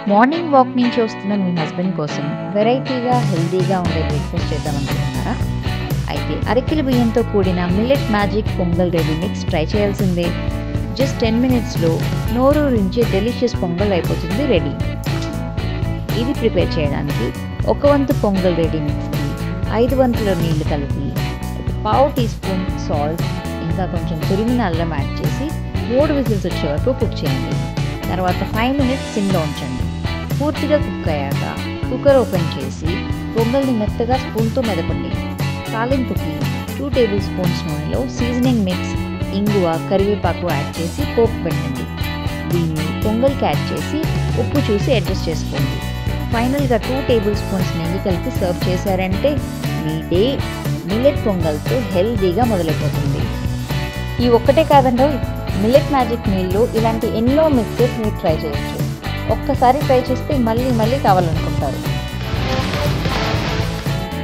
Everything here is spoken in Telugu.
మార్నింగ్ వాక్ నుంచి వస్తున్న మీ హస్బెండ్ కోసం వెరైటీగా హెల్తీగా ఉండే బ్రేక్ఫాస్ట్ చేద్దామనుకుంటున్నారా? అయితే అరకిల బియ్యంతో కూడిన millet magic pongal ready mix try చేయాల్సిందే. జస్ట్ 10 మినిట్స్లో నోరూరించే డెలిషియస్ పొంగల్ అయిపోతుంది రెడీ. ఇది ప్రిపేర్ చేయడానికి 1 వంతు పొంగల్ రెడీ మిక్స్కి 5 వంతుల నీళ్లు కలిపి 1/2 టీ స్పూన్ సాల్ట్ ఇంకా కొంచెం తురిమిన అల్లం యాడ్ చేసి 3 విజిల్స్ వచ్చే వరకు కుక్ చేయండి. తర్వాత 5 మినిట్స్ సిమ్లో ఉంచండి. పూర్తిగా కుక్ అయ్యాక కుక్కర్ ఓపెన్ చేసి పొంగల్ని మెత్తగా స్పూన్తో మెదపండి. తాలింపుకి 2 టేబుల్ స్పూన్స్ నూనెలో సీజనింగ్ మిక్స్, ఇంగువ, కరివేపాకు యాడ్ చేసి పోపు పెట్టండి. దీన్ని పొంగల్కి యాడ్ చేసి ఉప్పు చూసి అడ్జస్ట్ చేసుకోండి. ఫైనల్గా 2 టేబుల్ స్పూన్స్ నెయ్యి కలిపి సర్వ్ చేశారంటే మీ డే మిల్లెట్ పొంగల్తో హెల్తీగా మొదలైపోతుంది. ఈ ఒక్కటే కాదండి, మిల్లెట్ మ్యాజిక్ మీల్లో ఇలాంటి ఎన్నో మిక్సెస్ మీరు ట్రై చేయొచ్చు. ఒక్కసారి ట్రై చేస్తే మళ్ళీ మళ్ళీ కావాలనుకుంటారు.